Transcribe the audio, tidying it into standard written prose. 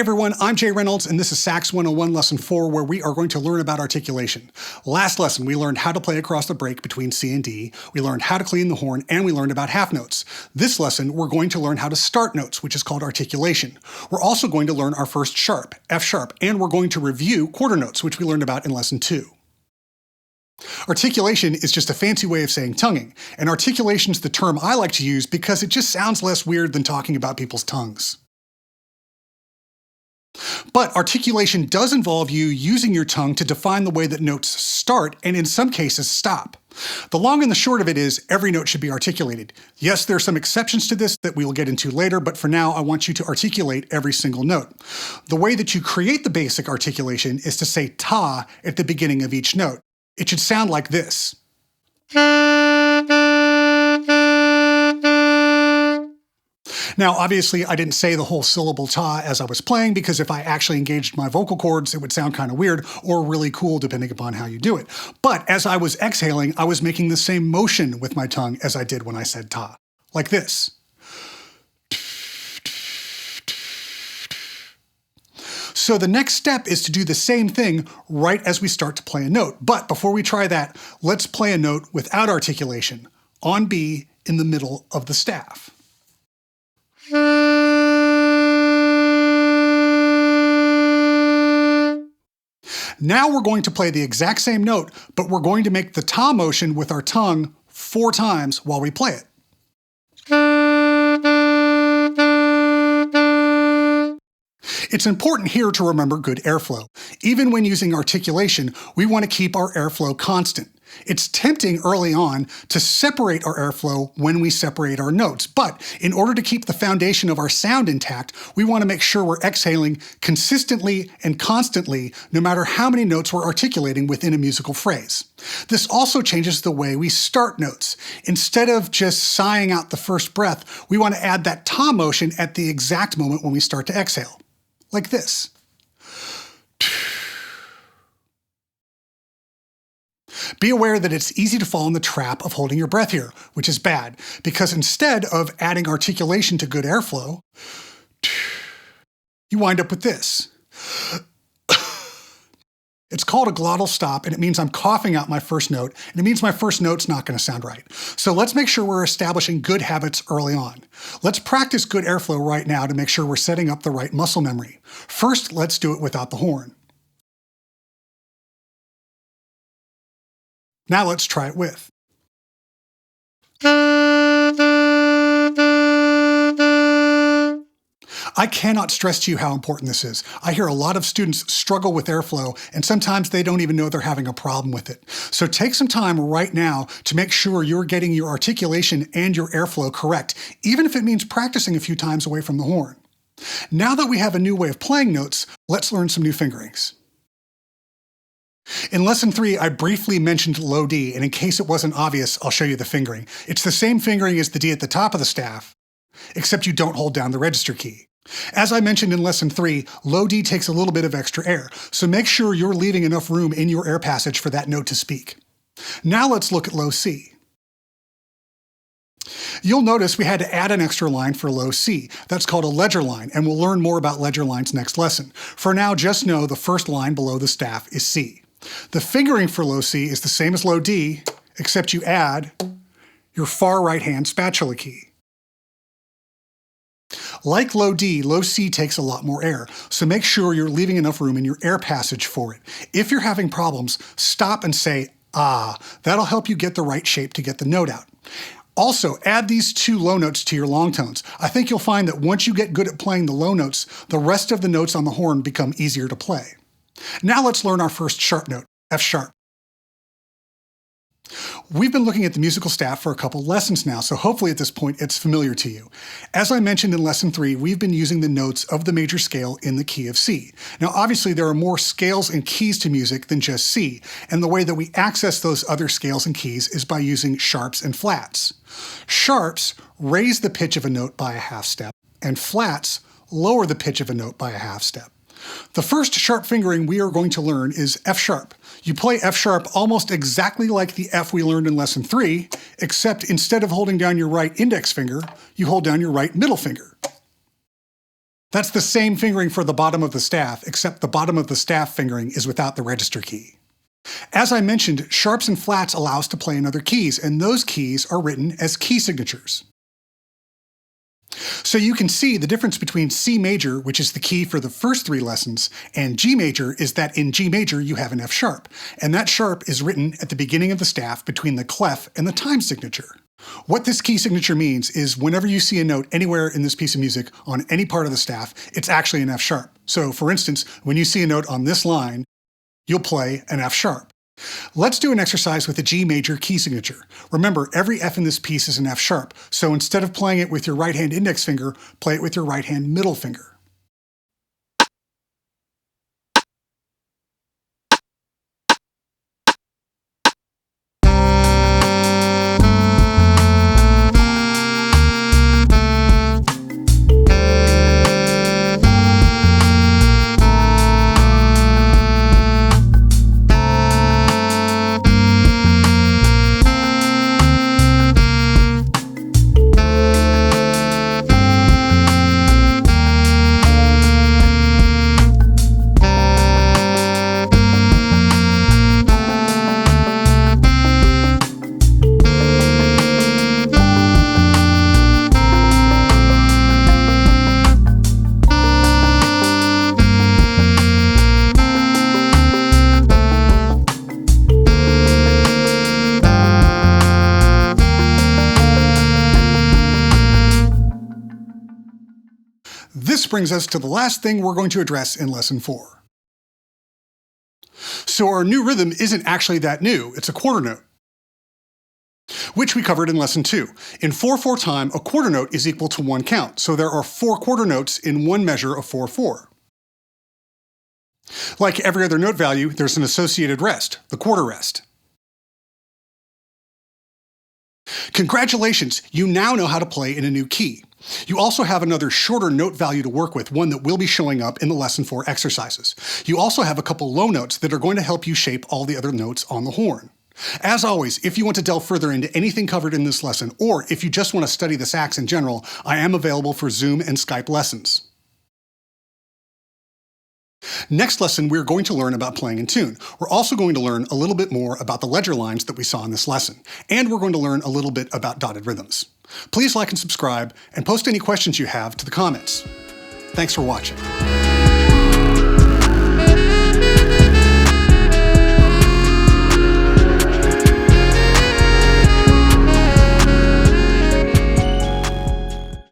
everyone, I'm Jay Reynolds, and this is Sax 101 Lesson 4, where we are going to learn about articulation. Last lesson, we learned how to play across the break between C and D, we learned how to clean the horn, and we learned about half notes. This lesson, we're going to learn how to start notes, which is called articulation. We're also going to learn our first sharp, F sharp, and we're going to review quarter notes, which we learned about in Lesson 2. Articulation is just a fancy way of saying tonguing, and articulation is the term I like to use because it just sounds less weird than talking about people's tongues. But articulation does involve you using your tongue to define the way that notes start and in some cases stop. The long and the short of it is every note should be articulated. Yes, there are some exceptions to this that we will get into later, but for now I want you to articulate every single note. The way that you create the basic articulation is to say ta at the beginning of each note. It should sound like this. Now, obviously, I didn't say the whole syllable ta as I was playing because if I actually engaged my vocal cords, it would sound kind of weird or really cool depending upon how you do it. But as I was exhaling, I was making the same motion with my tongue as I did when I said ta, like this. So the next step is to do the same thing right as we start to play a note. But before we try that, let's play a note without articulation, on B in the middle of the staff. Now we're going to play the exact same note, but we're going to make the ta motion with our tongue 4 times while we play it. It's important here to remember good airflow. Even when using articulation, we want to keep our airflow constant. It's tempting early on to separate our airflow when we separate our notes, but in order to keep the foundation of our sound intact, we want to make sure we're exhaling consistently and constantly, no matter how many notes we're articulating within a musical phrase. This also changes the way we start notes. Instead of just sighing out the first breath, we want to add that ta motion at the exact moment when we start to exhale. Like this. Be aware that it's easy to fall in the trap of holding your breath here, which is bad, because instead of adding articulation to good airflow, you wind up with this. It's called a glottal stop, and it means I'm coughing out my first note, and it means my first note's not going to sound right. So let's make sure we're establishing good habits early on. Let's practice good airflow right now to make sure we're setting up the right muscle memory. First, let's do it without the horn. Now let's try it with. I cannot stress to you how important this is. I hear a lot of students struggle with airflow, and sometimes they don't even know they're having a problem with it. So take some time right now to make sure you're getting your articulation and your airflow correct, even if it means practicing a few times away from the horn. Now that we have a new way of playing notes, let's learn some new fingerings. In Lesson 3, I briefly mentioned low D, and in case it wasn't obvious, I'll show you the fingering. It's the same fingering as the D at the top of the staff, except you don't hold down the register key. As I mentioned in Lesson 3, low D takes a little bit of extra air, so make sure you're leaving enough room in your air passage for that note to speak. Now let's look at low C. You'll notice we had to add an extra line for low C. That's called a ledger line, and we'll learn more about ledger lines next lesson. For now, just know the first line below the staff is C. The fingering for low C is the same as low D, except you add your far right-hand spatula key. Like low D, low C takes a lot more air, so make sure you're leaving enough room in your air passage for it. If you're having problems, stop and say, ah. That'll help you get the right shape to get the note out. Also, add these 2 low notes to your long tones. I think you'll find that once you get good at playing the low notes, the rest of the notes on the horn become easier to play. Now let's learn our first sharp note, F sharp. We've been looking at the musical staff for a couple lessons now, so hopefully at this point it's familiar to you. As I mentioned in Lesson 3, we've been using the notes of the major scale in the key of C. Now obviously there are more scales and keys to music than just C, and the way that we access those other scales and keys is by using sharps and flats. Sharps raise the pitch of a note by a half step, and flats lower the pitch of a note by a half step. The first sharp fingering we are going to learn is F sharp. You play F sharp almost exactly like the F we learned in Lesson 3, except instead of holding down your right index finger, you hold down your right middle finger. That's the same fingering for the bottom of the staff, except the bottom of the staff fingering is without the register key. As I mentioned, sharps and flats allow us to play in other keys, and those keys are written as key signatures. So you can see the difference between C major, which is the key for the first 3 lessons, and G major is that in G major you have an F sharp, and that sharp is written at the beginning of the staff between the clef and the time signature. What this key signature means is whenever you see a note anywhere in this piece of music on any part of the staff, it's actually an F sharp. So for instance, when you see a note on this line, you'll play an F sharp. Let's do an exercise with a G major key signature. Remember, every F in this piece is an F sharp, so instead of playing it with your right hand index finger, play it with your right hand middle finger. This brings us to the last thing we're going to address in Lesson 4. So our new rhythm isn't actually that new, it's a quarter note, which we covered in Lesson 2. In 4/4 time, a quarter note is equal to 1 count, so there are 4 quarter notes in one measure of 4/4. Like every other note value, there's an associated rest, the quarter rest. Congratulations, you now know how to play in a new key. You also have another shorter note value to work with, one that will be showing up in the Lesson 4 exercises. You also have a couple low notes that are going to help you shape all the other notes on the horn. As always, if you want to delve further into anything covered in this lesson, or if you just want to study the sax in general, I am available for Zoom and Skype lessons. Next lesson, we're going to learn about playing in tune. We're also going to learn a little bit more about the ledger lines that we saw in this lesson, and we're going to learn a little bit about dotted rhythms. Please like and subscribe, and post any questions you have to the comments. Thanks for watching.